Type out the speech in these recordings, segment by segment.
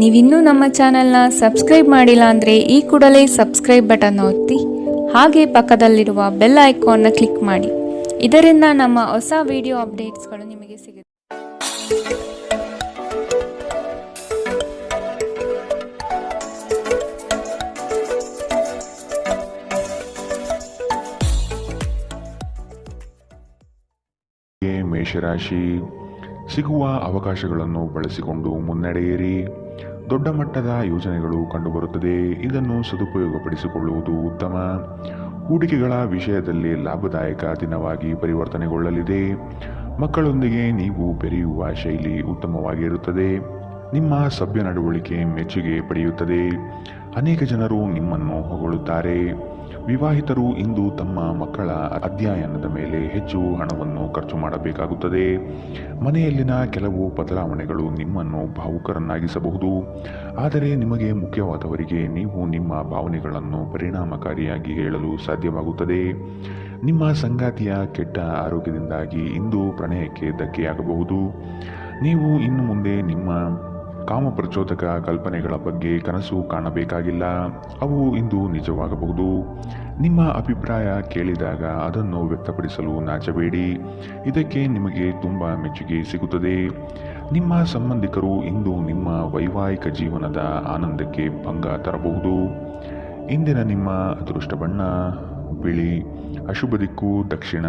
ನೀವಿನ್ನೂ ನಮ್ಮ ಚಾನೆಲ್ನ ಸಬ್ಸ್ಕ್ರೈಬ್ ಮಾಡಿಲ್ಲ ಅಂದರೆ ಈ ಕೂಡಲೇ ಸಬ್ಸ್ಕ್ರೈಬ್ ಬಟನ್ ಒತ್ತಿ ಹಾಗೆ ಪಕ್ಕದಲ್ಲಿರುವ ಬೆಲ್ ಐಕಾನ್ನ ಕ್ಲಿಕ್ ಮಾಡಿ. ಇದರಿಂದ ನಮ್ಮ ಹೊಸ ವಿಡಿಯೋ ಅಪ್ಡೇಟ್ಸ್ಗಳು ನಿಮಗೆ ಸಿಗುತ್ತೆ. ಮೇಷರಾಶಿ, ಸಿಗುವ ಅವಕಾಶಗಳನ್ನು ಬಳಸಿಕೊಂಡು ಮುನ್ನಡೆಯಿರಿ. ದೊಡ್ಡ ಮಟ್ಟದ ಯೋಜನೆಗಳು ಕಂಡುಬರುತ್ತದೆ. ಇದನ್ನು ಸದುಪಯೋಗಪಡಿಸಿಕೊಳ್ಳುವುದು ಉತ್ತಮ. ಹೂಡಿಕೆಗಳ ವಿಷಯದಲ್ಲಿ ಲಾಭದಾಯಕ ದಿನವಾಗಿ ಪರಿವರ್ತನೆಗೊಳ್ಳಲಿದೆ. ಮಕ್ಕಳೊಂದಿಗೆ ನೀವು ಬೆರೆಯುವ ಶೈಲಿ ಉತ್ತಮವಾಗಿರುತ್ತದೆ. ನಿಮ್ಮ ಸಭ್ಯ ನಡವಳಿಕೆ ಮೆಚ್ಚುಗೆ ಪಡೆಯುತ್ತದೆ. ಅನೇಕ ಜನರು ನಿಮ್ಮನ್ನು ಹೊಗಳುತ್ತಾರೆ. ವಿವಾಹಿತರು ಇಂದು ತಮ್ಮ ಮಕ್ಕಳ ಅಧ್ಯಯನದ ಮೇಲೆ ಹೆಚ್ಚು ಹಣವನ್ನು ಖರ್ಚು ಮಾಡಬೇಕಾಗುತ್ತದೆ. ಮನೆಯಲ್ಲಿನ ಕೆಲವು ಬದಲಾವಣೆಗಳು ನಿಮ್ಮನ್ನು ಭಾವುಕರನ್ನಾಗಿಸಬಹುದು. ಆದರೆ ನಿಮಗೆ ಮುಖ್ಯವಾದವರಿಗೆ ನೀವು ನಿಮ್ಮ ಭಾವನೆಗಳನ್ನು ಪರಿಣಾಮಕಾರಿಯಾಗಿ ಹೇಳಲು ಸಾಧ್ಯವಾಗುತ್ತದೆ. ನಿಮ್ಮ ಸಂಗಾತಿಯ ಕೆಟ್ಟ ಆರೋಗ್ಯದಿಂದಾಗಿ ಇಂದು ಪ್ರಣಯಕ್ಕೆ ಧಕ್ಕೆಯಾಗಬಹುದು. ನೀವು ಇನ್ನು ಮುಂದೆ ನಿಮ್ಮ ಕಾಮಪ್ರಚೋದಕ ಕಲ್ಪನೆಗಳ ಬಗ್ಗೆ ಕನಸು ಕಾಣಬೇಕಾಗಿಲ್ಲ. ಅವು ಇಂದು ನಿಜವಾಗಬಹುದು. ನಿಮ್ಮ ಅಭಿಪ್ರಾಯ ಕೇಳಿದಾಗ ಅದನ್ನು ವ್ಯಕ್ತಪಡಿಸಲು ನಾಚಬೇಡಿ. ಇದಕ್ಕೆ ನಿಮಗೆ ತುಂಬ ಮೆಚ್ಚುಗೆ ಸಿಗುತ್ತದೆ. ನಿಮ್ಮ ಸಂಬಂಧಿಕರು ಇಂದು ನಿಮ್ಮ ವೈವಾಹಿಕ ಜೀವನದ ಆನಂದಕ್ಕೆ ಭಂಗ ತರಬಹುದು. ಇಂದಿನ ನಿಮ್ಮ ಅದೃಷ್ಟ ಬಣ್ಣ ಬಿಳಿ, ಅಶುಭ ದಿಕ್ಕು ದಕ್ಷಿಣ.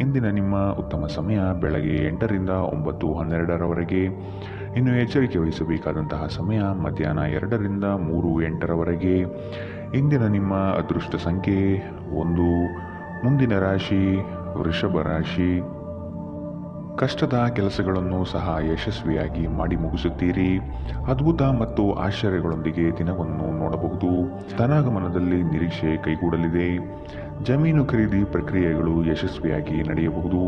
ಇಂದಿನ ನಿಮ್ಮ ಉತ್ತಮ ಸಮಯ ಬೆಳಗ್ಗೆ 8ರಿಂದ 9:12ರವರೆಗೆ. ಇನ್ನು ಎಚ್ಚರಿಕೆ ವಹಿಸಬೇಕಾದಂತಹ ಸಮಯ ಮಧ್ಯಾಹ್ನ 2ರಿಂದ 3:08ರವರೆಗೆ. ಇಂದಿನ ನಿಮ್ಮ ಅದೃಷ್ಟ ಸಂಖ್ಯೆ 1. ಮುಂದಿನ ರಾಶಿ ವೃಷಭ ರಾಶಿ. ಕಷ್ಟದ ಕೆಲಸಗಳನ್ನು ಸಹ ಯಶಸ್ವಿಯಾಗಿ ಮಾಡಿ ಮುಗಿಸುತ್ತೀರಿ. ಅದ್ಭುತ ಮತ್ತು ಆಶ್ಚರ್ಯಗಳೊಂದಿಗೆ ದಿನವನ್ನು ನೋಡಬಹುದು. ಧನಾಗಮನದಲ್ಲಿ ನಿರೀಕ್ಷೆ ಕೈಗೂಡಲಿದೆ. ಜಮೀನು ಖರೀದಿ ಪ್ರಕ್ರಿಯೆಗಳು ಯಶಸ್ವಿಯಾಗಿ ನಡೆಯಬಹುದು.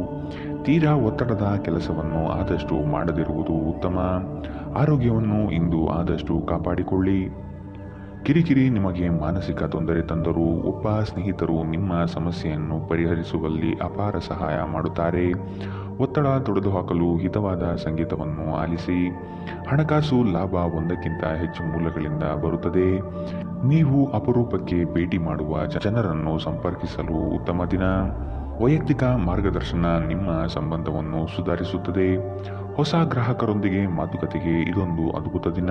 ತೀರಾ ಒತ್ತಡದ ಕೆಲಸವನ್ನು ಆದಷ್ಟು ಮಾಡದಿರುವುದು ಉತ್ತಮ. ಆರೋಗ್ಯವನ್ನು ಇಂದು ಆದಷ್ಟು ಕಾಪಾಡಿಕೊಳ್ಳಿ. ಕಿರಿಕಿರಿ ನಿಮಗೆ ಮಾನಸಿಕ ತೊಂದರೆ ತಂದರೂ ಒಬ್ಬ ಸ್ನೇಹಿತರು ನಿಮ್ಮ ಸಮಸ್ಯೆಯನ್ನು ಪರಿಹರಿಸುವಲ್ಲಿ ಅಪಾರ ಸಹಾಯ ಮಾಡುತ್ತಾರೆ. ಒತ್ತಡ ತೊಡೆದುಹಾಕಲು ಹಿತವಾದ ಸಂಗೀತವನ್ನು ಆಲಿಸಿ. ಹಣಕಾಸು ಲಾಭ ಒಂದಕ್ಕಿಂತ ಹೆಚ್ಚು ಮೂಲಗಳಿಂದ ಬರುತ್ತದೆ. ನೀವು ಅಪರೂಪಕ್ಕೆ ಭೇಟಿ ಮಾಡುವ ಜನರನ್ನು ಸಂಪರ್ಕಿಸಲು ಉತ್ತಮ ದಿನ. ವೈಯಕ್ತಿಕ ಮಾರ್ಗದರ್ಶನ ನಿಮ್ಮ ಸಂಬಂಧವನ್ನು ಸುಧಾರಿಸುತ್ತದೆ. ಹೊಸ ಗ್ರಾಹಕರೊಂದಿಗೆ ಮಾತುಕತೆಗೆ ಇದೊಂದು ಅದ್ಭುತ ದಿನ.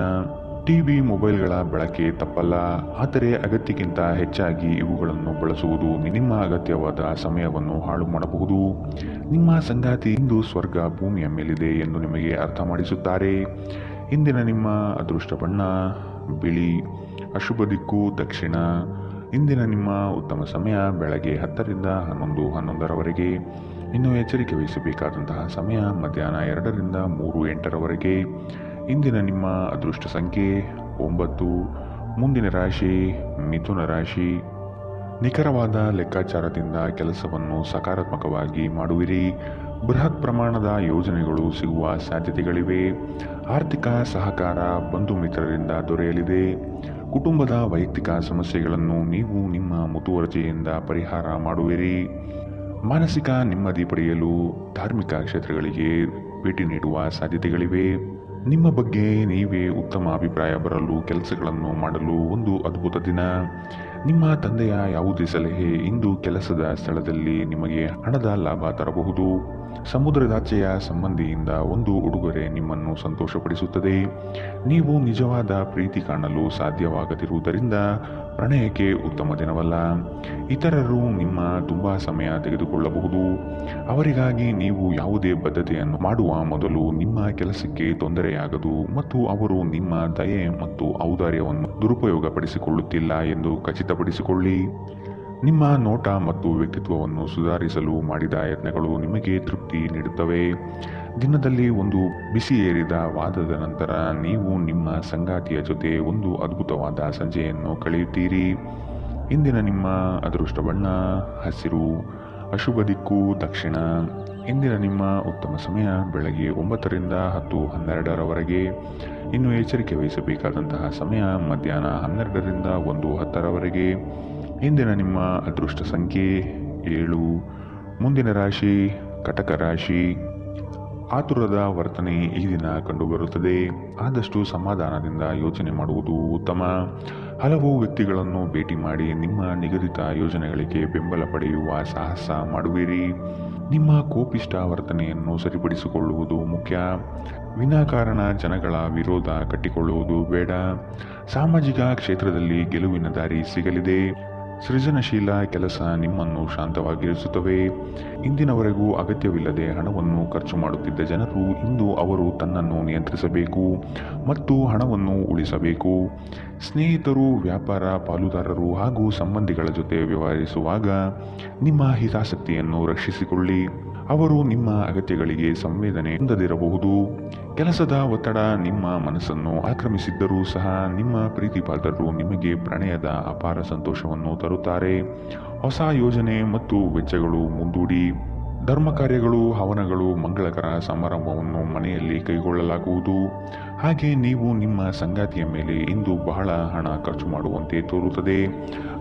ಟಿವಿ ಮೊಬೈಲ್ಗಳ ಬಳಕೆ ತಪ್ಪಲ್ಲ, ಆದರೆ ಅಗತ್ಯಕ್ಕಿಂತ ಹೆಚ್ಚಾಗಿ ಇವುಗಳನ್ನು ಬಳಸುವುದು ನಿಮ್ಮ ಅಗತ್ಯವಾದ ಸಮಯವನ್ನು ಹಾಳು ಮಾಡಬಹುದು. ನಿಮ್ಮ ಸಂಗಾತಿ ಇಂದು ಸ್ವರ್ಗ ಭೂಮಿಯ ಮೇಲಿದೆ ಎಂದು ನಿಮಗೆ ಅರ್ಥ ಮಾಡಿಸುತ್ತಾರೆ. ಇಂದಿನ ನಿಮ್ಮ ಅದೃಷ್ಟ ಬಣ್ಣ ಬಿಳಿ, ಅಶುಭ ದಿಕ್ಕು ದಕ್ಷಿಣ. ಇಂದಿನ ನಿಮ್ಮ ಉತ್ತಮ ಸಮಯ ಬೆಳಗ್ಗೆ 10ರಿಂದ 11:11ರವರೆಗೆ. ಇನ್ನು ಎಚ್ಚರಿಕೆ ವಹಿಸಬೇಕಾದಂತಹ ಸಮಯ ಮಧ್ಯಾಹ್ನ 2ರಿಂದ 3:08ರವರೆಗೆ. ಇಂದಿನ ನಿಮ್ಮ ಅದೃಷ್ಟ ಸಂಖ್ಯೆ 9. ಮುಂದಿನ ರಾಶಿ ಮಿಥುನ ರಾಶಿ. ನಿಖರವಾದ ಲೆಕ್ಕಾಚಾರದಿಂದ ಕೆಲಸವನ್ನು ಸಕಾರಾತ್ಮಕವಾಗಿ ಮಾಡುವಿರಿ. ಬೃಹತ್ ಪ್ರಮಾಣದ ಯೋಜನೆಗಳು ಸಿಗುವ ಸಾಧ್ಯತೆಗಳಿವೆ. ಆರ್ಥಿಕ ಸಹಕಾರ ಬಂಧು ಮಿತ್ರರಿಂದ ದೊರೆಯಲಿದೆ. ಕುಟುಂಬದ ವೈಯಕ್ತಿಕ ಸಮಸ್ಯೆಗಳನ್ನು ನೀವು ನಿಮ್ಮ ಮುತುವರ್ಜಿಯಿಂದ ಪರಿಹಾರ ಮಾಡುವಿರಿ. ಮಾನಸಿಕ ನೆಮ್ಮದಿ ಪಡೆಯಲು ಧಾರ್ಮಿಕ ಕ್ಷೇತ್ರಗಳಿಗೆ ಭೇಟಿ ನೀಡುವ ಸಾಧ್ಯತೆಗಳಿವೆ. ನಿಮ್ಮ ಬಗ್ಗೆ ನೀವೇ ಉತ್ತಮ ಅಭಿಪ್ರಾಯ ಬರಲು ಕೆಲಸಗಳನ್ನು ಮಾಡಲು ಒಂದು ಅದ್ಭುತ ದಿನ. ನಿಮ್ಮ ತಂದೆಯ ಯಾವುದೇ ಸಲಹೆ ಇಂದು ಕೆಲಸದ ಸ್ಥಳದಲ್ಲಿ ನಿಮಗೆ ಹಣದ ಲಾಭ ತರಬಹುದು. ಸಮುದ್ರದಾಚೆಯ ಸಂಬಂಧಿಯಿಂದ ಒಂದು ಉಡುಗೊರೆ ನಿಮ್ಮನ್ನು ಸಂತೋಷಪಡಿಸುತ್ತದೆ. ನೀವು ನಿಜವಾದ ಪ್ರೀತಿ ಕಾಣಲು ಸಾಧ್ಯವಾಗದಿರುವುದರಿಂದ ಪ್ರಣಯಕ್ಕೆ ಉತ್ತಮ ದಿನವಲ್ಲ. ಇತರರು ನಿಮ್ಮ ತುಂಬ ಸಮಯ ತೆಗೆದುಕೊಳ್ಳಬಹುದು. ಅವರಿಗಾಗಿ ನೀವು ಯಾವುದೇ ಬದ್ಧತೆಯನ್ನು ಮಾಡುವ ಮೊದಲು ನಿಮ್ಮ ಕೆಲಸಕ್ಕೆ ತೊಂದರೆಯಾಗದು ಮತ್ತು ಅವರು ನಿಮ್ಮ ದಯೆ ಮತ್ತು ಔದಾರ್ಯವನ್ನು ದುರುಪಯೋಗಪಡಿಸಿಕೊಳ್ಳುತ್ತಿಲ್ಲ ಎಂದು ಖಚಿತಪಡಿಸಿಕೊಳ್ಳಿ. ನಿಮ್ಮ ನೋಟ ಮತ್ತು ವ್ಯಕ್ತಿತ್ವವನ್ನು ಸುಧಾರಿಸಲು ಮಾಡಿದ ಯತ್ನಗಳು ನಿಮಗೆ ತೃಪ್ತಿ ನೀಡುತ್ತವೆ. ದಿನದಲ್ಲಿ ಒಂದು ಬಿಸಿಯೇರಿದ ವಾದದ ನಂತರ ನೀವು ನಿಮ್ಮ ಸಂಗಾತಿಯ ಜೊತೆ ಒಂದು ಅದ್ಭುತವಾದ ಸಂಜೆಯನ್ನು ಕಳೆಯುತ್ತೀರಿ. ಇಂದಿನ ನಿಮ್ಮ ಅದೃಷ್ಟ ಬಣ್ಣ ಹಸಿರು, ಅಶುಭ ದಿಕ್ಕು ದಕ್ಷಿಣ. ಇಂದಿನ ನಿಮ್ಮ ಉತ್ತಮ ಸಮಯ ಬೆಳಗ್ಗೆ 9ರಿಂದ 10:12ರವರೆಗೆ. ಇನ್ನು ಎಚ್ಚರಿಕೆ ವಹಿಸಬೇಕಾದಂತಹ ಸಮಯ ಮಧ್ಯಾಹ್ನ 12ರಿಂದ 1:10ರವರೆಗೆ. ಇಂದಿನ ನಿಮ್ಮ ಅದೃಷ್ಟ ಸಂಖ್ಯೆ 7. ಮುಂದಿನ ರಾಶಿ ಕಟಕ ರಾಶಿ. ಆತುರದ ವರ್ತನೆ ಈ ದಿನ ಕಂಡುಬರುತ್ತದೆ. ಆದಷ್ಟು ಸಮಾಧಾನದಿಂದ ಯೋಚನೆ ಮಾಡುವುದು ಉತ್ತಮ. ಹಲವು ವ್ಯಕ್ತಿಗಳನ್ನು ಭೇಟಿ ಮಾಡಿ ನಿಮ್ಮ ನಿಗದಿತ ಯೋಜನೆಗಳಿಗೆ ಬೆಂಬಲ ಪಡೆಯುವ ಸಾಹಸ ಮಾಡುವಿರಿ. ನಿಮ್ಮ ಕೋಪಿಷ್ಟ ವರ್ತನೆಯನ್ನು ಸರಿಪಡಿಸಿಕೊಳ್ಳುವುದು ಮುಖ್ಯ. ವಿನಾಕಾರಣ ಜನಗಳ ವಿರೋಧ ಕಟ್ಟಿಕೊಳ್ಳುವುದು ಬೇಡ. ಸಾಮಾಜಿಕ ಕ್ಷೇತ್ರದಲ್ಲಿ ಗೆಲುವಿನ ದಾರಿ ಸಿಗಲಿದೆ. ಸೃಜನಶೀಲ ಕೆಲಸ ನಿಮ್ಮನ್ನು ಶಾಂತವಾಗಿರಿಸುತ್ತವೆ. ಇಂದಿನವರೆಗೂ ಅಗತ್ಯವಿಲ್ಲದೆ ಹಣವನ್ನು ಖರ್ಚು ಮಾಡುತ್ತಿದ್ದ ಜನರು ಇಂದು ಅವರು ತನ್ನನ್ನು ನಿಯಂತ್ರಿಸಬೇಕು ಮತ್ತು ಹಣವನ್ನು ಉಳಿಸಬೇಕು. ಸ್ನೇಹಿತರು, ವ್ಯಾಪಾರ ಪಾಲುದಾರರು ಹಾಗೂ ಸಂಬಂಧಿಗಳ ಜೊತೆ ವ್ಯವಹರಿಸುವಾಗ ನಿಮ್ಮ ಹಿತಾಸಕ್ತಿಯನ್ನು ರಕ್ಷಿಸಿಕೊಳ್ಳಿ. ಅವರು ನಿಮ್ಮ ಅಗತ್ಯಗಳಿಗೆ ಸಂವೇದನೆ ಹೊಂದದಿರಬಹುದು. ಕೆಲಸದ ಒತ್ತಡ ನಿಮ್ಮ ಮನಸ್ಸನ್ನು ಆಕ್ರಮಿಸಿದ್ದರೂ ಸಹ ನಿಮ್ಮ ಪ್ರೀತಿಪಾತ್ರರು ನಿಮಗೆ ಪ್ರಣಯದ ಅಪಾರ ಸಂತೋಷವನ್ನು ತರುತ್ತಾರೆ. ಹೊಸ ಯೋಜನೆ ಮತ್ತು ವೆಚ್ಚಗಳು ಮುಂದೂಡಿ. ಧರ್ಮ ಕಾರ್ಯಗಳು, ಹವನಗಳು, ಮಂಗಳಕರ ಸಮಾರಂಭವನ್ನು ಮನೆಯಲ್ಲಿ ಕೈಗೊಳ್ಳಲಾಗುವುದು. ಹಾಗೆ ನೀವು ನಿಮ್ಮ ಸಂಗಾತಿಯ ಮೇಲೆ ಇಂದು ಬಹಳ ಹಣ ಖರ್ಚು ಮಾಡುವಂತೆ ತೋರುತ್ತದೆ.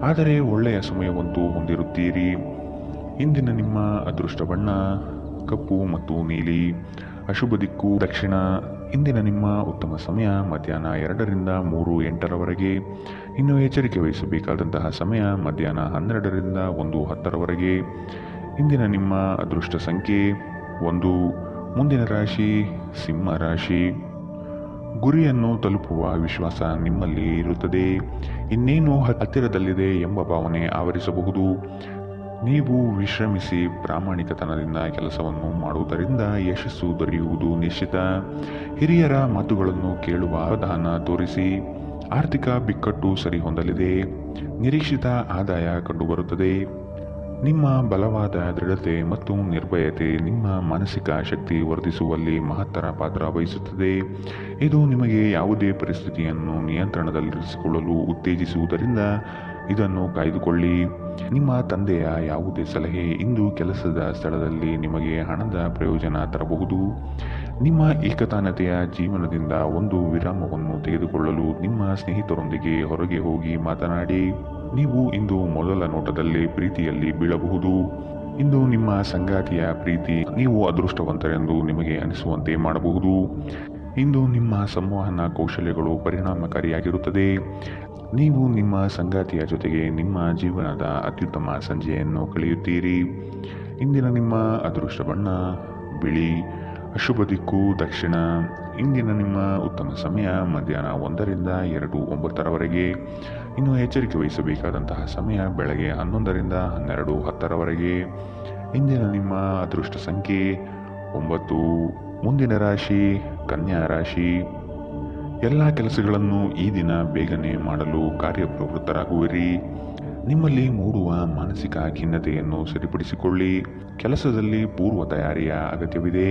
ಆದರೆ ಒಳ್ಳೆಯ ಸಮಯವಂತೂ ಹೊಂದಿರುತ್ತೀರಿ. ಇಂದಿನ ನಿಮ್ಮ ಅದೃಷ್ಟ ಬಣ್ಣ ಕಪ್ಪು ಮತ್ತು ನೀಲಿ. ಅಶುಭ ದಿಕ್ಕು ದಕ್ಷಿಣ. ಇಂದಿನ ನಿಮ್ಮ ಉತ್ತಮ ಸಮಯ ಮಧ್ಯಾಹ್ನ 2ರಿಂದ 3:08ರವರೆಗೆ. ಇನ್ನು ಎಚ್ಚರಿಕೆ ವಹಿಸಬೇಕಾದಂತಹ ಸಮಯ ಮಧ್ಯಾಹ್ನ 12ರಿಂದ 1:10ರವರೆಗೆ. ಇಂದಿನ ನಿಮ್ಮ ಅದೃಷ್ಟ ಸಂಖ್ಯೆ 1. ಮುಂದಿನ ರಾಶಿ ಸಿಂಹ ರಾಶಿ. ಗುರಿಯನ್ನು ತಲುಪುವ ವಿಶ್ವಾಸ ನಿಮ್ಮಲ್ಲಿ ಇರುತ್ತದೆ. ಇನ್ನೇನು ಹತ್ತಿರದಲ್ಲಿದೆ ಎಂಬ ಭಾವನೆ ಆವರಿಸಬಹುದು. ನೀವು ವಿಶ್ರಮಿಸಿ ಪ್ರಾಮಾಣಿಕತನದಿಂದ ಕೆಲಸವನ್ನು ಮಾಡುವುದರಿಂದ ಯಶಸ್ಸು ದೊರೆಯುವುದು ನಿಶ್ಚಿತ. ಹಿರಿಯರ ಮಾತುಗಳನ್ನು ಕೇಳುವ ಅವಧಾನ ತೋರಿಸಿ. ಆರ್ಥಿಕ ಬಿಕ್ಕಟ್ಟು ಸರಿಹೊಂದಲಿದೆ. ನಿರೀಕ್ಷಿತ ಆದಾಯ ಕಂಡುಬರುತ್ತದೆ. ನಿಮ್ಮ ಬಲವಾದ ದೃಢತೆ ಮತ್ತು ನಿರ್ಭಯತೆ ನಿಮ್ಮ ಮಾನಸಿಕ ಶಕ್ತಿ ವರ್ಧಿಸುವಲ್ಲಿ ಮಹತ್ತರ ಪಾತ್ರ ವಹಿಸುತ್ತದೆ. ಇದು ನಿಮಗೆ ಯಾವುದೇ ಪರಿಸ್ಥಿತಿಯನ್ನು ನಿಯಂತ್ರಣದಲ್ಲಿರಿಸಿಕೊಳ್ಳಲು ಉತ್ತೇಜಿಸುವುದರಿಂದ ಇದನ್ನು ಕಾಯ್ದುಕೊಳ್ಳಿ. ನಿಮ್ಮ ತಂದೆಯ ಯಾವುದೇ ಸಲಹೆ ಇಂದು ಕೆಲಸದ ಸ್ಥಳದಲ್ಲಿ ನಿಮಗೆ ಹಣದ ಪ್ರಯೋಜನ ತರಬಹುದು. ನಿಮ್ಮ ಏಕತಾನತೆಯ ಜೀವನದಿಂದ ಒಂದು ವಿರಾಮವನ್ನು ತೆಗೆದುಕೊಳ್ಳಲು ನಿಮ್ಮ ಸ್ನೇಹಿತರೊಂದಿಗೆ ಹೊರಗೆ ಹೋಗಿ ಮಾತನಾಡಿ. ನೀವು ಇಂದು ಮೊದಲ ನೋಟದಲ್ಲಿ ಪ್ರೀತಿಯಲ್ಲಿ ಬೀಳಬಹುದು. ಇಂದು ನಿಮ್ಮ ಸಂಗಾತಿಯ ಪ್ರೀತಿ ನೀವು ಅದೃಷ್ಟವಂತರೆಂದು ನಿಮಗೆ ಅನಿಸುವಂತೆ ಮಾಡಬಹುದು. ಇಂದು ನಿಮ್ಮ ಸಂವಹನ ಕೌಶಲ್ಯಗಳು ಪರಿಣಾಮಕಾರಿಯಾಗಿರುತ್ತದೆ. ನೀವು ನಿಮ್ಮ ಸಂಗಾತಿಯ ಜೊತೆಗೆ ನಿಮ್ಮ ಜೀವನದ ಅತ್ಯುತ್ತಮ ಸಂಜೆಯನ್ನು ಕಳೆಯುತ್ತೀರಿ. ಇಂದಿನ ನಿಮ್ಮ ಅದೃಷ್ಟ ಬಣ್ಣ ಬಿಳಿ. ಅಶುಭ ದಿಕ್ಕು ದಕ್ಷಿಣ. ಇಂದಿನ ನಿಮ್ಮ ಉತ್ತಮ ಸಮಯ ಮಧ್ಯಾಹ್ನ 1ರಿಂದ 2:09ರವರೆಗೆ. ಇನ್ನು ಎಚ್ಚರಿಕೆ ವಹಿಸಬೇಕಾದಂತಹ ಸಮಯ ಬೆಳಗ್ಗೆ 11ರಿಂದ 12:10ರವರೆಗೆ. ಇಂದಿನ ನಿಮ್ಮ ಅದೃಷ್ಟ ಸಂಖ್ಯೆ 9. ಮುಂದಿನ ರಾಶಿ ಕನ್ಯಾ ರಾಶಿ. ಎಲ್ಲ ಕೆಲಸಗಳನ್ನು ಈ ದಿನ ಬೇಗನೆ ಮಾಡಲು ಕಾರ್ಯಪ್ರವೃತ್ತರಾಗುವಿರಿ. ನಿಮ್ಮಲ್ಲಿ ಮೂಡುವ ಮಾನಸಿಕ ಖಿನ್ನತೆಯನ್ನು ಸರಿಪಡಿಸಿಕೊಳ್ಳಿ. ಕೆಲಸದಲ್ಲಿ ಪೂರ್ವ ತಯಾರಿಯ ಅಗತ್ಯವಿದೆ.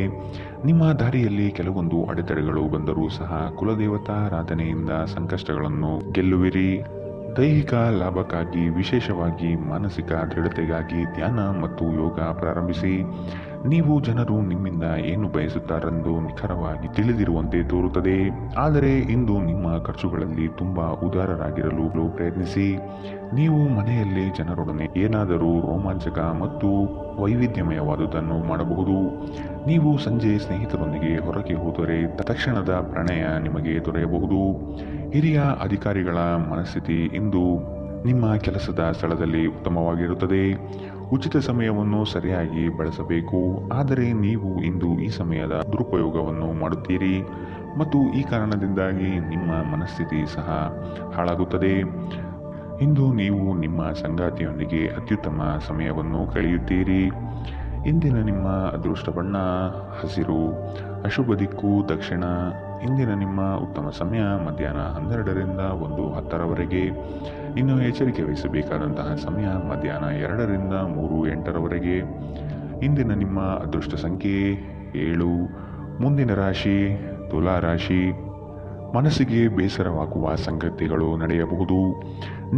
ನಿಮ್ಮ ದಾರಿಯಲ್ಲಿ ಕೆಲವೊಂದು ಅಡೆತಡೆಗಳು ಬಂದರೂ ಸಹ ಕುಲದೇವತಾರಾಧನೆಯಿಂದ ಸಂಕಷ್ಟಗಳನ್ನು ಗೆಲ್ಲುವಿರಿ. ದೈಹಿಕ ಲಾಭಕ್ಕಾಗಿ ವಿಶೇಷವಾಗಿ ಮಾನಸಿಕ ದೃಢತೆಗಾಗಿ ಧ್ಯಾನ ಮತ್ತು ಯೋಗ ಪ್ರಾರಂಭಿಸಿ. ನೀವು ಜನರು ನಿಮ್ಮಿಂದ ಏನು ಬಯಸುತ್ತಾರೆಂದು ನಿಖರವಾಗಿ ತಿಳಿದಿರುವಂತೆ ತೋರುತ್ತದೆ. ಆದರೆ ಇಂದು ನಿಮ್ಮ ಖರ್ಚುಗಳಲ್ಲಿ ತುಂಬ ಉದಾರರಾಗಿರಲು ಪ್ರಯತ್ನಿಸಿ. ನೀವು ಮನೆಯಲ್ಲಿ ಜನರೊಡನೆ ಏನಾದರೂ ರೋಮಾಂಚಕ ಮತ್ತು ವೈವಿಧ್ಯಮಯವಾದುದನ್ನು ಮಾಡಬಹುದು. ನೀವು ಸಂಜೆ ಸ್ನೇಹಿತರೊಂದಿಗೆ ಹೊರಗೆ ಹೋದರೆ ತಕ್ಷಣದ ಪ್ರಣಯ ನಿಮಗೆ ದೊರೆಯಬಹುದು. ಹಿರಿಯ ಅಧಿಕಾರಿಗಳ ಮನಸ್ಥಿತಿ ಇಂದು ನಿಮ್ಮ ಕೆಲಸದ ಸ್ಥಳದಲ್ಲಿ ಉತ್ತಮವಾಗಿರುತ್ತದೆ. ಉಚಿತ ಸಮಯವನ್ನು ಸರಿಯಾಗಿ ಬಳಸಬೇಕು. ಆದರೆ ನೀವು ಇಂದು ಈ ಸಮಯದ ದುರುಪಯೋಗವನ್ನು ಮಾಡುತ್ತೀರಿ ಮತ್ತು ಈ ಕಾರಣದಿಂದಾಗಿ ನಿಮ್ಮ ಮನಸ್ಥಿತಿ ಸಹ ಹಾಳಾಗುತ್ತದೆ. ಇಂದು ನೀವು ನಿಮ್ಮ ಸಂಗಾತಿಯೊಂದಿಗೆ ಅತ್ಯುತ್ತಮ ಸಮಯವನ್ನು ಕಳೆಯುತ್ತೀರಿ. ಇಂದಿನ ನಿಮ್ಮ ಅದೃಷ್ಟ ಬಣ್ಣ ಹಸಿರು. ಅಶುಭ ದಿಕ್ಕು ದಕ್ಷಿಣ. ಇಂದಿನ ನಿಮ್ಮ ಉತ್ತಮ ಸಮಯ ಮಧ್ಯಾಹ್ನ 12ರಿಂದ 1:10ರವರೆಗೆ. ಇನ್ನು ಎಚ್ಚರಿಕೆ ವಹಿಸಬೇಕಾದಂತಹ ಸಮಯ ಮಧ್ಯಾಹ್ನ 2ರಿಂದ 3:08ರವರೆಗೆ. ಇಂದಿನ ನಿಮ್ಮ ಅದೃಷ್ಟ ಸಂಖ್ಯೆ 7. ಮುಂದಿನ ರಾಶಿ ತುಲಾ ರಾಶಿ. ಮನಸ್ಸಿಗೆ ಬೇಸರವಾಗುವ ಸಂಗತಿಗಳು ನಡೆಯಬಹುದು.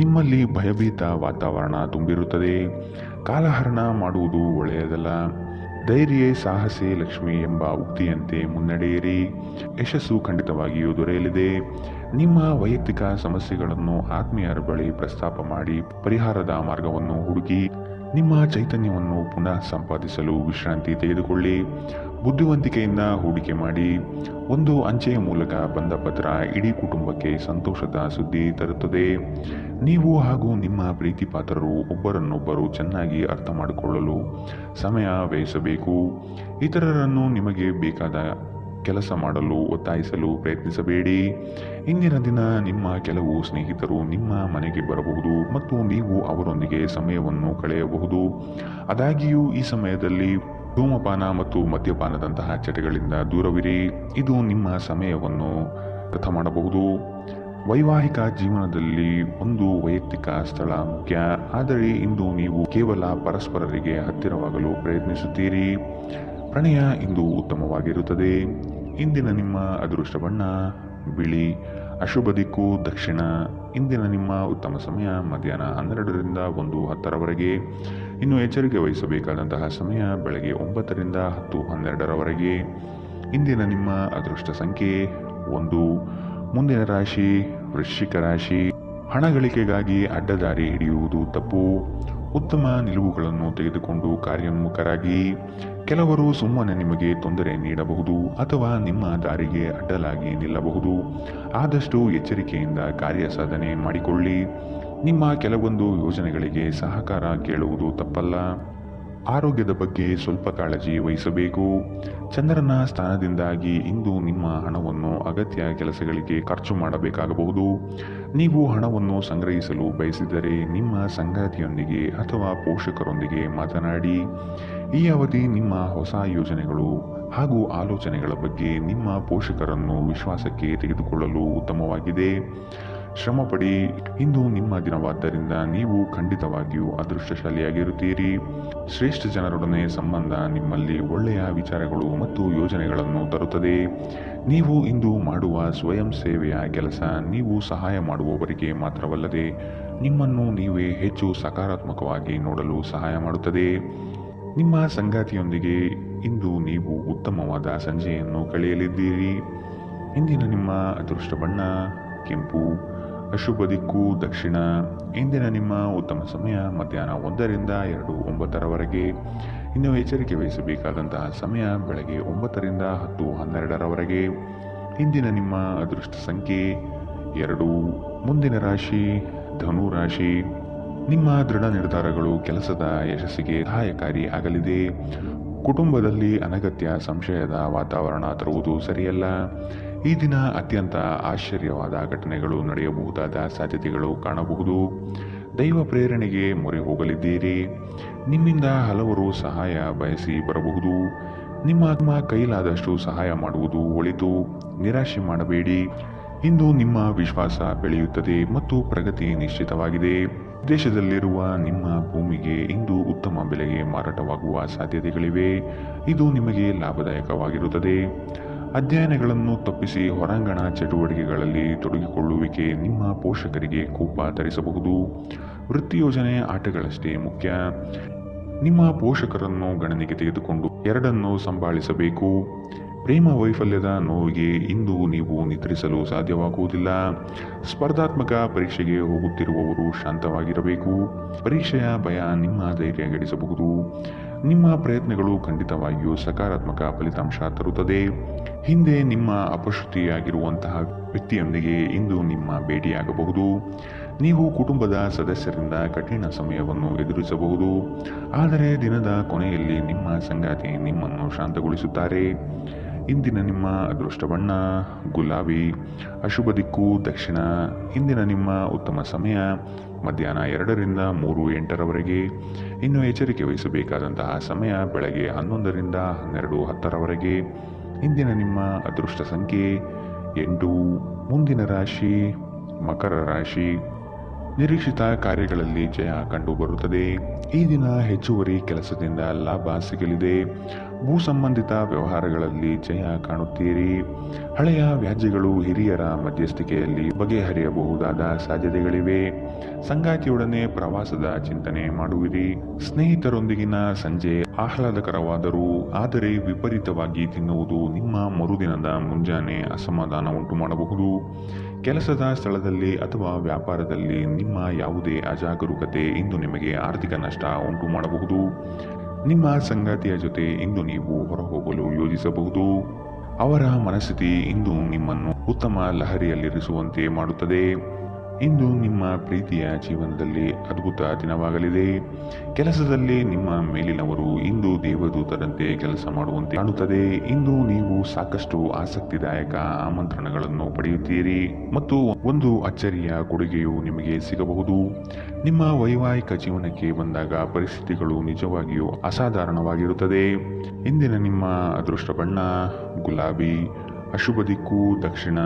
ನಿಮ್ಮಲ್ಲಿ ಭಯಭೀತ ವಾತಾವರಣ ತುಂಬಿರುತ್ತದೆ. ಕಾಲಹರಣ ಮಾಡುವುದು ಒಳ್ಳೆಯದಲ್ಲ. ಧೈರ್ಯ ಸಾಹಸೆ ಲಕ್ಷ್ಮಿ ಎಂಬ ಉಕ್ತಿಯಂತೆ ಮುನ್ನಡೆಯಿರಿ. ಯಶಸ್ಸು ಖಂಡಿತವಾಗಿಯೂ ದೊರೆಯಲಿದೆ. ನಿಮ್ಮ ವೈಯಕ್ತಿಕ ಸಮಸ್ಯೆಗಳನ್ನು ಆತ್ಮೀಯರ ಬಳಿ ಪ್ರಸ್ತಾಪ ಮಾಡಿ ಪರಿಹಾರದ ಮಾರ್ಗವನ್ನು ಹುಡುಕಿ. ನಿಮ್ಮ ಚೈತನ್ಯವನ್ನು ಪುನಃ ಸಂಪಾದಿಸಲು ವಿಶ್ರಾಂತಿ ತೆಗೆದುಕೊಳ್ಳಿ. ಬುದ್ಧಿವಂತಿಕೆಯಿಂದ ಹೂಡಿಕೆ ಮಾಡಿ. ಒಂದು ಅಂಚೆಯ ಮೂಲಕ ಬಂದ ಪತ್ರ ಇಡೀ ಕುಟುಂಬಕ್ಕೆ ಸಂತೋಷದ ಸುದ್ದಿ ತರುತ್ತದೆ. ನೀವು ಹಾಗೂ ನಿಮ್ಮ ಪ್ರೀತಿ ಪಾತ್ರರು ಒಬ್ಬರನ್ನೊಬ್ಬರು ಚೆನ್ನಾಗಿ ಅರ್ಥ ಮಾಡಿಕೊಳ್ಳಲು ಸಮಯ ವ್ಯಯಿಸಬೇಕು. ಇತರರನ್ನು ನಿಮಗೆ ಬೇಕಾದ ಕೆಲಸ ಮಾಡಲು ಒತ್ತಾಯಿಸಲು ಪ್ರಯತ್ನಿಸಬೇಡಿ. ಇಂದಿನ ದಿನ ನಿಮ್ಮ ಕೆಲವು ಸ್ನೇಹಿತರು ನಿಮ್ಮ ಮನೆಗೆ ಬರಬಹುದು ಮತ್ತು ನೀವು ಅವರೊಂದಿಗೆ ಸಮಯವನ್ನು ಕಳೆಯಬಹುದು. ಆದಾಗ್ಯೂ ಈ ಸಮಯದಲ್ಲಿ ಧೂಮಪಾನ ಮತ್ತು ಮದ್ಯಪಾನದಂತಹ ಚಟಗಳಿಂದ ದೂರವಿರಿ. ಇದು ನಿಮ್ಮ ಸಮಯವನ್ನು ವ್ಯರ್ಥ ಮಾಡಬಹುದು. ವೈವಾಹಿಕ ಜೀವನದಲ್ಲಿ ಒಂದು ವೈಯಕ್ತಿಕ ಸ್ಥಳ ಮುಖ್ಯ, ಆದರೆ ಇಂದು ನೀವು ಕೇವಲ ಪರಸ್ಪರರಿಗೆ ಹತ್ತಿರವಾಗಲು ಪ್ರಯತ್ನಿಸುತ್ತೀರಿ. ಪ್ರಣಯ ಇಂದು ಉತ್ತಮವಾಗಿರುತ್ತದೆ. ಇಂದಿನ ನಿಮ್ಮ ಅದೃಷ್ಟ ಬಣ್ಣ ಬಿಳಿ. ಅಶುಭ ದಿಕ್ಕು ದಕ್ಷಿಣ. ಇಂದಿನ ನಿಮ್ಮ ಉತ್ತಮ ಸಮಯ ಮಧ್ಯಾಹ್ನ 12ರಿಂದ 1:10ರವರೆಗೆ. ಇನ್ನು ಎಚ್ಚರಿಕೆ ವಹಿಸಬೇಕಾದಂತಹ ಸಮಯ ಬೆಳಗ್ಗೆ 9ರಿಂದ 10:12ರವರೆಗೆ. ಇಂದಿನ ನಿಮ್ಮ ಅದೃಷ್ಟ ಸಂಖ್ಯೆ 1. ಮುಂದಿನ ರಾಶಿ ವೃಶ್ಚಿಕ ರಾಶಿ. ಹಣ ಗಳಿಕೆಗಾಗಿ ಅಡ್ಡದಾರಿ ಹಿಡಿಯುವುದು ತಪ್ಪು. ಉತ್ತಮ ನಿಲುವುಗಳನ್ನು ತೆಗೆದುಕೊಂಡು ಕಾರ್ಯೋನ್ಮುಖರಾಗಿ. ಕೆಲವರು ಸುಮ್ಮನೆ ನಿಮಗೆ ತೊಂದರೆ ನೀಡಬಹುದು ಅಥವಾ ನಿಮ್ಮ ದಾರಿಗೆ ಅಡ್ಡಲಾಗಿ ನಿಲ್ಲಬಹುದು. ಆದಷ್ಟು ಎಚ್ಚರಿಕೆಯಿಂದ ಕಾರ್ಯ ಸಾಧನೆ ಮಾಡಿಕೊಳ್ಳಿ. ನಿಮ್ಮ ಕೆಲವೊಂದು ಯೋಜನೆಗಳಿಗೆ ಸಹಕಾರ ಕೇಳುವುದು ತಪ್ಪಲ್ಲ. ಆರೋಗ್ಯದ ಬಗ್ಗೆ ಸ್ವಲ್ಪ ಕಾಳಜಿ ವಹಿಸಬೇಕು. ಚಂದ್ರನ ಸ್ಥಾನದಿಂದಾಗಿ ಇಂದು ನಿಮ್ಮ ಹಣವನ್ನು ಅಗತ್ಯ ಕೆಲಸಗಳಿಗೆ ಖರ್ಚು ಮಾಡಬೇಕಾಗಬಹುದು. ನೀವು ಹಣವನ್ನು ಸಂಗ್ರಹಿಸಲು ಬಯಸಿದರೆ ನಿಮ್ಮ ಸಂಗಾತಿಯೊಂದಿಗೆ ಅಥವಾ ಪೋಷಕರೊಂದಿಗೆ ಮಾತನಾಡಿ. ಈ ಅವಧಿ ನಿಮ್ಮ ಹೊಸ ಯೋಜನೆಗಳು ಹಾಗೂ ಆಲೋಚನೆಗಳ ಬಗ್ಗೆ ನಿಮ್ಮ ಪೋಷಕರನ್ನು ವಿಶ್ವಾಸಕ್ಕೆ ತೆಗೆದುಕೊಳ್ಳಲು ಉತ್ತಮವಾಗಿದೆ. ಶ್ರಮಪಡಿ. ಇಂದು ನಿಮ್ಮ ದಿನವಾದ್ದರಿಂದ ನೀವು ಖಂಡಿತವಾಗಿಯೂ ಅದೃಷ್ಟಶಾಲಿಯಾಗಿರುತ್ತೀರಿ. ಶ್ರೇಷ್ಠ ಜನರೊಡನೆ ಸಂಬಂಧ ನಿಮ್ಮಲ್ಲಿ ಒಳ್ಳೆಯ ವಿಚಾರಗಳು ಮತ್ತು ಯೋಜನೆಗಳನ್ನು ತರುತ್ತದೆ. ನೀವು ಇಂದು ಮಾಡುವ ಸ್ವಯಂ ಸೇವೆಯ ಕೆಲಸ ನೀವು ಸಹಾಯ ಮಾಡುವವರಿಗೆ ಮಾತ್ರವಲ್ಲದೆ ನಿಮ್ಮನ್ನು ನೀವೇ ಹೆಚ್ಚು ಸಕಾರಾತ್ಮಕವಾಗಿ ನೋಡಲು ಸಹಾಯ ಮಾಡುತ್ತದೆ. ನಿಮ್ಮ ಸಂಗಾತಿಯೊಂದಿಗೆ ಇಂದು ನೀವು ಉತ್ತಮವಾದ ಸಂಜೆಯನ್ನು ಕಳೆಯಲಿದ್ದೀರಿ. ಇಂದಿನ ನಿಮ್ಮ ಅದೃಷ್ಟ ಬಣ್ಣ ಕೆಂಪು. ಅಶುಭ ದಿಕ್ಕು ದಕ್ಷಿಣ. ಇಂದಿನ ನಿಮ್ಮ ಉತ್ತಮ ಸಮಯ ಮಧ್ಯಾಹ್ನ 1ರಿಂದ 2:09ರವರೆಗೆ. ಇನ್ನು ಎಚ್ಚರಿಕೆ ವಹಿಸಬೇಕಾದಂತಹ ಸಮಯ ಬೆಳಗ್ಗೆ 9ರಿಂದ 10:12ರವರೆಗೆ. ಇಂದಿನ ನಿಮ್ಮ ಅದೃಷ್ಟ ಸಂಖ್ಯೆ 2. ಮುಂದಿನ ರಾಶಿ ಧನು ರಾಶಿ. ನಿಮ್ಮ ದೃಢ ನಿರ್ಧಾರಗಳು ಕೆಲಸದ ಯಶಸ್ಸಿಗೆ ಸಹಾಯಕಾರಿ ಆಗಲಿದೆ. ಕುಟುಂಬದಲ್ಲಿ ಅನಗತ್ಯ ಸಂಶಯದ ವಾತಾವರಣ ತರುವುದು ಸರಿಯಲ್ಲ. ಈ ದಿನ ಅತ್ಯಂತ ಆಶ್ಚರ್ಯವಾದ ಘಟನೆಗಳು ನಡೆಯಬಹುದಾದ ಸಾಧ್ಯತೆಗಳು ಕಾಣಬಹುದು. ದೈವ ಪ್ರೇರಣೆಗೆ ಮೊರೆ ಹೋಗಲಿದ್ದೀರಿ. ನಿಮ್ಮಿಂದ ಹಲವರು ಸಹಾಯ ಬಯಸಿ ಬರಬಹುದು. ನಿಮ್ಮ ಕೈಲಾದಷ್ಟು ಸಹಾಯ ಮಾಡುವುದು ಒಳಿತು. ನಿರಾಶೆ ಮಾಡಬೇಡಿ. ಇಂದು ನಿಮ್ಮ ವಿಶ್ವಾಸ ಬೆಳೆಯುತ್ತದೆ ಮತ್ತು ಪ್ರಗತಿ ನಿಶ್ಚಿತವಾಗಿದೆ. ದೇಶದಲ್ಲಿರುವ ನಿಮ್ಮ ಭೂಮಿಗೆ ಇಂದು ಉತ್ತಮ ಬೆಲೆಗೆ ಮಾರಾಟವಾಗುವ ಸಾಧ್ಯತೆಗಳಿವೆ. ಇದು ನಿಮಗೆ ಲಾಭದಾಯಕವಾಗಿರುತ್ತದೆ. ಅಧ್ಯಯನಗಳನ್ನು ತಪ್ಪಿಸಿ ಹೊರಾಂಗಣ ಚಟುವಟಿಕೆಗಳಲ್ಲಿ ತೊಡಗಿಕೊಳ್ಳುವಿಕೆ ನಿಮ್ಮ ಪೋಷಕರಿಗೆ ಕೋಪ ತರಿಸಬಹುದು. ವೃತ್ತಿ ಯೋಜನೆ ಆಟಗಳಷ್ಟೇ ಮುಖ್ಯ. ನಿಮ್ಮ ಪೋಷಕರನ್ನು ಗಣನೆಗೆ ತೆಗೆದುಕೊಂಡು ಎರಡನ್ನೂ ಸಂಭಾಳಿಸಬೇಕು. ಪ್ರೇಮ ವೈಫಲ್ಯದ ನೋವಿಗೆ ಇಂದು ನೀವು ನಿದ್ರಿಸಲು ಸಾಧ್ಯವಾಗುವುದಿಲ್ಲ. ಸ್ಪರ್ಧಾತ್ಮಕ ಪರೀಕ್ಷೆಗೆ ಹೋಗುತ್ತಿರುವವರು ಶಾಂತವಾಗಿರಬೇಕು. ಪರೀಕ್ಷೆಯ ಭಯ ನಿಮ್ಮ ಧೈರ್ಯ ಗೆಡಿಸಬಹುದು. ನಿಮ್ಮ ಪ್ರಯತ್ನಗಳು ಖಂಡಿತವಾಗಿಯೂ ಸಕಾರಾತ್ಮಕ ಫಲಿತಾಂಶ ತರುತ್ತದೆ. ಹಿಂದೆ ನಿಮ್ಮ ಅಪಶ್ರುತಿಯಾಗಿರುವಂತಹ ವ್ಯಕ್ತಿಯೊಂದಿಗೆ ಇಂದು ನಿಮ್ಮ ಭೇಟಿಯಾಗಬಹುದು. ನೀವು ಕುಟುಂಬದ ಸದಸ್ಯರಿಂದ ಕಠಿಣ ಸಮಯವನ್ನು ಎದುರಿಸಬಹುದು. ಆದರೆ ದಿನದ ಕೊನೆಯಲ್ಲಿ ನಿಮ್ಮ ಸಂಗಾತಿ ನಿಮ್ಮನ್ನು ಶಾಂತಗೊಳಿಸುತ್ತಾರೆ. ಇಂದಿನ ನಿಮ್ಮ ಅದೃಷ್ಟ ಬಣ್ಣ ಗುಲಾಬಿ. ಅಶುಭ ದಿಕ್ಕು ದಕ್ಷಿಣ. ಇಂದಿನ ನಿಮ್ಮ ಉತ್ತಮ ಸಮಯ ಮಧ್ಯಾಹ್ನ 2ರಿಂದ 3:08ರವರೆಗೆ. ಇನ್ನು ಎಚ್ಚರಿಕೆ ವಹಿಸಬೇಕಾದಂತಹ ಸಮಯ ಬೆಳಗ್ಗೆ 11ರಿಂದ 12:10ರವರೆಗೆ. ಇಂದಿನ ನಿಮ್ಮ ಅದೃಷ್ಟ ಸಂಖ್ಯೆ 8. ಮುಂದಿನ ರಾಶಿ ಮಕರ ರಾಶಿ. ನಿರೀಕ್ಷಿತ ಕಾರ್ಯಗಳಲ್ಲಿ ಜಯ ಕಂಡುಬರುತ್ತದೆ. ಈ ದಿನ ಹೆಚ್ಚುವರಿ ಕೆಲಸದಿಂದ ಲಾಭ ಸಿಗಲಿದೆ. ಭೂ ಸಂಬಂಧಿತ ವ್ಯವಹಾರಗಳಲ್ಲಿ ಜಯ ಕಾಣುತ್ತೀರಿ. ಹಳೆಯ ವ್ಯಾಜ್ಯಗಳು ಹಿರಿಯರ ಮಧ್ಯಸ್ಥಿಕೆಯಲ್ಲಿ ಬಗೆಹರಿಯಬಹುದಾದ ಸಾಧ್ಯತೆಗಳಿವೆ. ಸಂಗಾತಿಯೊಡನೆ ಪ್ರವಾಸದ ಚಿಂತನೆ ಮಾಡುವಿರಿ. ಸ್ನೇಹಿತರೊಂದಿಗಿನ ಸಂಜೆ ಆಹ್ಲಾದಕರವಾದರೂ ಆದರೆ ವಿಪರೀತವಾಗಿ ತಿನ್ನುವುದು ನಿಮ್ಮ ಮರುದಿನದ ಮುಂಜಾನೆ ಅಸಮಾಧಾನ ಉಂಟು ಮಾಡಬಹುದು. ಕೆಲಸದ ಸ್ಥಳದಲ್ಲಿ ಅಥವಾ ವ್ಯಾಪಾರದಲ್ಲಿ ನಿಮ್ಮ ಯಾವುದೇ ಅಜಾಗರೂಕತೆ ಇಂದು ನಿಮಗೆ ಆರ್ಥಿಕ ನಷ್ಟ ಉಂಟು ಮಾಡಬಹುದು. ನಿಮ್ಮ ಸಂಗಾತಿಯ ಜೊತೆ ಇಂದು ನೀವು ಹೊರಹೋಗಲು ಯೋಜಿಸಬಹುದು. ಅವರ ಮನಸ್ಥಿತಿ ಇಂದು ನಿಮ್ಮನ್ನು ಉತ್ತಮ ಲಹರಿಯಲ್ಲಿರಿಸುವಂತೆ ಮಾಡುತ್ತದೆ. ಇಂದು ನಿಮ್ಮ ಪ್ರೀತಿಯ ಜೀವನದಲ್ಲಿ ಅದ್ಭುತ ದಿನವಾಗಲಿದೆ. ಕೆಲಸದಲ್ಲಿ ನಿಮ್ಮ ಮೇಲಿನವರು ಇಂದು ದೇವದೂತರಂತೆ ಕೆಲಸ ಮಾಡುವಂತೆ ಕಾಣುತ್ತದೆ. ಇಂದು ನೀವು ಸಾಕಷ್ಟು ಆಸಕ್ತಿದಾಯಕ ಆಮಂತ್ರಣಗಳನ್ನು ಪಡೆಯುತ್ತೀರಿ ಮತ್ತು ಒಂದು ಅಚ್ಚರಿಯ ಕೊಡುಗೆಯು ನಿಮಗೆ ಸಿಗಬಹುದು. ನಿಮ್ಮ ವೈವಾಹಿಕ ಜೀವನಕ್ಕೆ ಬಂದಾಗ ಪರಿಸ್ಥಿತಿಗಳು ನಿಜವಾಗಿಯೂ ಅಸಾಧಾರಣವಾಗಿರುತ್ತದೆ. ಇಂದಿನ ನಿಮ್ಮ ಅದೃಷ್ಟ ಬಣ್ಣ ಗುಲಾಬಿ, ಅಶುಭ ದಿಕ್ಕು ದಕ್ಷಿಣ.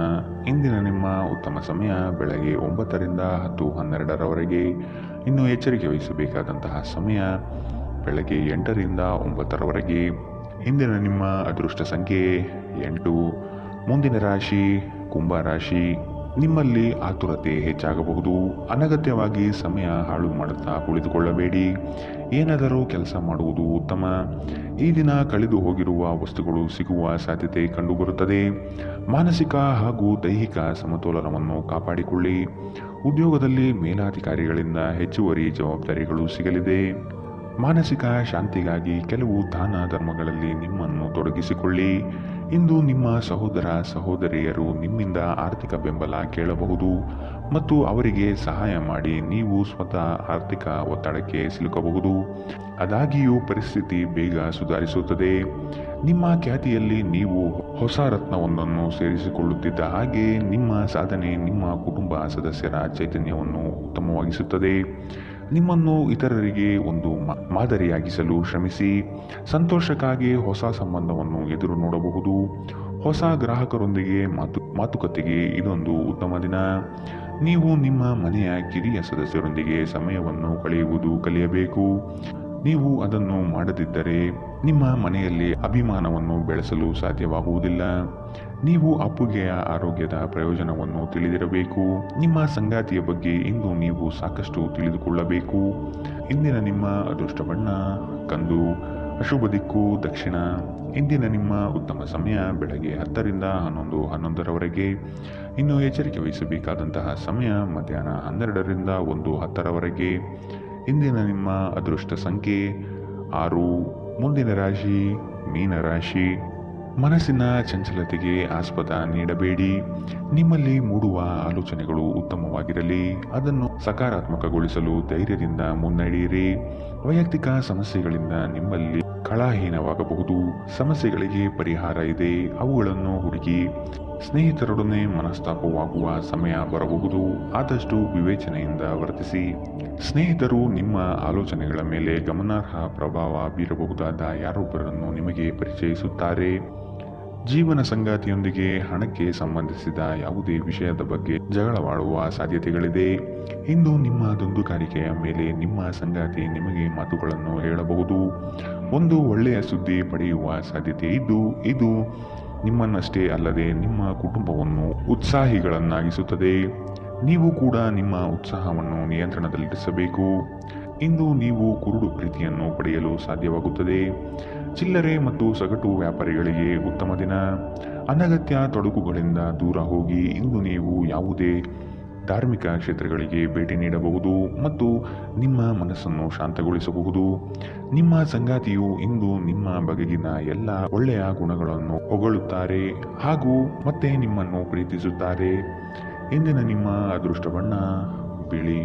ಇಂದಿನ ನಿಮ್ಮ ಉತ್ತಮ ಸಮಯ ಬೆಳಗ್ಗೆ 9ರಿಂದ 10:12ರವರೆಗೆ. ಇನ್ನು ಎಚ್ಚರಿಕೆ ವಹಿಸಬೇಕಾದಂತಹ ಸಮಯ ಬೆಳಗ್ಗೆ 8ರಿಂದ 9ರವರೆಗೆ. ಇಂದಿನ ನಿಮ್ಮ ಅದೃಷ್ಟ ಸಂಖ್ಯೆ 8. ಮುಂದಿನ ರಾಶಿ ಕುಂಭ ರಾಶಿ. ನಿಮ್ಮಲ್ಲಿ ಆತುರತೆ ಹೆಚ್ಚಾಗಬಹುದು. ಅನಗತ್ಯವಾಗಿ ಸಮಯ ಹಾಳು ಮಾಡುತ್ತಾ ಕುಳಿತುಕೊಳ್ಳಬೇಡಿ. ಏನಾದರೂ ಕೆಲಸ ಮಾಡುವುದು ಉತ್ತಮ. ಈ ದಿನ ಕಳೆದು ಹೋಗಿರುವ ವಸ್ತುಗಳು ಸಿಗುವ ಸಾಧ್ಯತೆ ಕಂಡುಬರುತ್ತದೆ. ಮಾನಸಿಕ ಹಾಗೂ ದೈಹಿಕ ಸಮತೋಲನವನ್ನು ಕಾಪಾಡಿಕೊಳ್ಳಿ. ಉದ್ಯೋಗದಲ್ಲಿ ಮೇಲಾಧಿಕಾರಿಗಳಿಂದ ಹೆಚ್ಚುವರಿ ಜವಾಬ್ದಾರಿಗಳು ಸಿಗಲಿದೆ. ಮಾನಸಿಕ ಶಾಂತಿಗಾಗಿ ಕೆಲವು ದಾನ ಧರ್ಮಗಳಲ್ಲಿ ನಿಮ್ಮನ್ನು ತೊಡಗಿಸಿಕೊಳ್ಳಿ. ಇಂದು ನಿಮ್ಮ ಸಹೋದರ ಸಹೋದರಿಯರು ನಿಮ್ಮಿಂದ ಆರ್ಥಿಕ ಬೆಂಬಲ ಕೇಳಬಹುದು ಮತ್ತು ಅವರಿಗೆ ಸಹಾಯ ಮಾಡಿ ನೀವು ಸ್ವತಃ ಆರ್ಥಿಕ ಒತ್ತಡಕ್ಕೆ ಸಿಲುಕಬಹುದು. ಆದಾಗ್ಯೂ ಪರಿಸ್ಥಿತಿ ಬೇಗ ಸುಧಾರಿಸುತ್ತದೆ. ನಿಮ್ಮ ಖ್ಯಾತಿಯಲ್ಲಿ ನೀವು ಹೊಸ ರತ್ನವೊಂದನ್ನು ಸೇರಿಸಿಕೊಳ್ಳುತ್ತಿದ್ದ ಹಾಗೆ ನಿಮ್ಮ ಸಾಧನೆ ನಿಮ್ಮ ಕುಟುಂಬ ಸದಸ್ಯರ ಚೈತನ್ಯವನ್ನು ಉತ್ತಮವಾಗಿಸುತ್ತದೆ. ನಿಮ್ಮನ್ನು ಇತರರಿಗೆ ಒಂದು ಮಾದರಿಯಾಗಿಸಲು ಶ್ರಮಿಸಿ. ಸಂತೋಷಕ್ಕಾಗಿ ಹೊಸ ಸಂಬಂಧವನ್ನು ಎದುರು ನೋಡಬಹುದು. ಹೊಸ ಗ್ರಾಹಕರೊಂದಿಗೆ ಮಾತುಕತೆಗೆ ಇದೊಂದು ಉತ್ತಮ ದಿನ. ನೀವು ನಿಮ್ಮ ಮನೆಯ ಕಿರಿಯ ಸದಸ್ಯರೊಂದಿಗೆ ಸಮಯವನ್ನು ಕಳೆಯುವುದು ಕಲಿಯಬೇಕು. ನೀವು ಅದನ್ನು ಮಾಡದಿದ್ದರೆ ನಿಮ್ಮ ಮನೆಯಲ್ಲಿ ಅಭಿಮಾನವನ್ನು ಬೆಳೆಸಲು ಸಾಧ್ಯವಾಗುವುದಿಲ್ಲ. ನೀವು ಅಪ್ಪುಗೆಯ ಆರೋಗ್ಯದ ಪ್ರಯೋಜನವನ್ನು ತಿಳಿದಿರಬೇಕು. ನಿಮ್ಮ ಸಂಗಾತಿಯ ಬಗ್ಗೆ ಇಂದು ನೀವು ಸಾಕಷ್ಟು ತಿಳಿದುಕೊಳ್ಳಬೇಕು. ಇಂದಿನ ನಿಮ್ಮ ಅದೃಷ್ಟ ಬಣ್ಣ ಕಂದು, ಅಶುಭ ದಿಕ್ಕು ದಕ್ಷಿಣ. ಇಂದಿನ ನಿಮ್ಮ ಉತ್ತಮ ಸಮಯ ಬೆಳಗ್ಗೆ 10ರಿಂದ 11:11ರವರೆಗೆ. ಇನ್ನು ಎಚ್ಚರಿಕೆ ವಹಿಸಬೇಕಾದಂತಹ ಸಮಯ ಮಧ್ಯಾಹ್ನ 12ರಿಂದ 1:10ರವರೆಗೆ. ಇಂದಿನ ನಿಮ್ಮ ಅದೃಷ್ಟ ಸಂಖ್ಯೆ 6. ಮುಂದಿನ ರಾಶಿ ಮೀನರಾಶಿ. ಮನಸ್ಸಿನ ಚಂಚಲತೆಗೆ ಆಸ್ಪದ ನೀಡಬೇಡಿ. ನಿಮ್ಮಲ್ಲಿ ಮೂಡುವ ಆಲೋಚನೆಗಳು ಉತ್ತಮವಾಗಿರಲಿ. ಅದನ್ನು ಸಕಾರಾತ್ಮಕಗೊಳಿಸಲು ಧೈರ್ಯದಿಂದ ಮುನ್ನಡೆಯಿರಿ. ವೈಯಕ್ತಿಕ ಸಮಸ್ಯೆಗಳಿಂದ ನಿಮ್ಮಲ್ಲಿ ಕಳಹೀನವಾಗಬಹುದು. ಸಮಸ್ಯೆಗಳಿಗೆ ಪರಿಹಾರ ಇದೆ, ಅವುಗಳನ್ನು ಹುಡುಕಿ. ಸ್ನೇಹಿತರೊಡನೆ ಮನಸ್ತಾಪವಾಗುವ ಸಮಯ ಬರಬಹುದು. ಆದಷ್ಟು ವಿವೇಚನೆಯಿಂದ ವರ್ತಿಸಿ. ಸ್ನೇಹಿತರು ನಿಮ್ಮ ಆಲೋಚನೆಗಳ ಮೇಲೆ ಗಮನಾರ್ಹ ಪ್ರಭಾವ ಬೀರಬಹುದಾದ ಯಾರೊಬ್ಬರನ್ನು ನಿಮಗೆ ಪರಿಚಯಿಸುತ್ತಾರೆ. ಜೀವನ ಸಂಗಾತಿಯೊಂದಿಗೆ ಹಣಕ್ಕೆ ಸಂಬಂಧಿಸಿದ ಯಾವುದೇ ವಿಷಯದ ಬಗ್ಗೆ ಜಗಳವಾಡುವ ಸಾಧ್ಯತೆಗಳಿದೆ. ಇಂದು ನಿಮ್ಮ ದುಂದುಗಾರಿಕೆಯ ಮೇಲೆ ನಿಮ್ಮ ಸಂಗಾತಿ ನಿಮಗೆ ಮಾತುಗಳನ್ನು ಹೇಳಬಹುದು. ಒಂದು ಒಳ್ಳೆಯ ಸುದ್ದಿ ಪಡೆಯುವ ಸಾಧ್ಯತೆ ಇದ್ದು ಇದು ನಿಮ್ಮನ್ನಷ್ಟೇ ಅಲ್ಲದೆ ನಿಮ್ಮ ಕುಟುಂಬವನ್ನು ಉತ್ಸಾಹಿಗಳನ್ನಾಗಿಸುತ್ತದೆ. ನೀವು ಕೂಡ ನಿಮ್ಮ ಉತ್ಸಾಹವನ್ನು ನಿಯಂತ್ರಣದಲ್ಲಿರಿಸಬೇಕು. ಇಂದು ನೀವು ಕುರುಡು ಪ್ರೀತಿಯನ್ನು ಪಡೆಯಲು ಸಾಧ್ಯವಾಗುತ್ತದೆ. ಚಿಲ್ಲರೆ ಮತ್ತು ಸಗಟು ವ್ಯಾಪಾರಿಗಳಿಗೆ ಉತ್ತಮ ದಿನ. ಅನಗತ್ಯ ತೊಡಕುಗಳಿಂದ ದೂರ ಹೋಗಿ. ಇಂದು ನೀವು ಯಾವುದೇ ಧಾರ್ಮಿಕ ಕ್ಷೇತ್ರಗಳಿಗೆ ಭೇಟಿ ನೀಡಬಹುದು ಮತ್ತು ನಿಮ್ಮ ಮನಸ್ಸನ್ನು ಶಾಂತಗೊಳಿಸಬಹುದು. ನಿಮ್ಮ ಸಂಗಾತಿಯು ಇಂದು ನಿಮ್ಮ ಬಗೆಗಿನ ಎಲ್ಲ ಒಳ್ಳೆಯ ಗುಣಗಳನ್ನು ಹೊಗಳುತ್ತಾರೆ ಹಾಗೂ ಮತ್ತೆ ನಿಮ್ಮನ್ನು ಪ್ರೀತಿಸುತ್ತಾರೆ. ಇಂದಿನ ನಿಮ್ಮ ಅದೃಷ್ಟ ಬಣ್ಣ ಬಿಳಿ,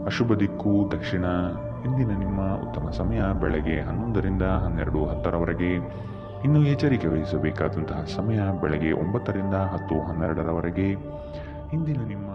ಅಶುಭ ದಿಕ್ಕು ದಕ್ಷಿಣ. ಇಂದಿನ ನಿಮ್ಮ ಉತ್ತಮ ಸಮಯ ಬೆಳಗ್ಗೆ 11ರಿಂದ 12:10ರವರೆಗೆ. ಇನ್ನು ಎಚ್ಚರಿಕೆ ವಹಿಸಬೇಕಾದಂತಹ ಸಮಯ ಬೆಳಗ್ಗೆ 9ರಿಂದ 10:12ರವರೆಗೆ. ಇಂದಿನ ನಿಮ್ಮ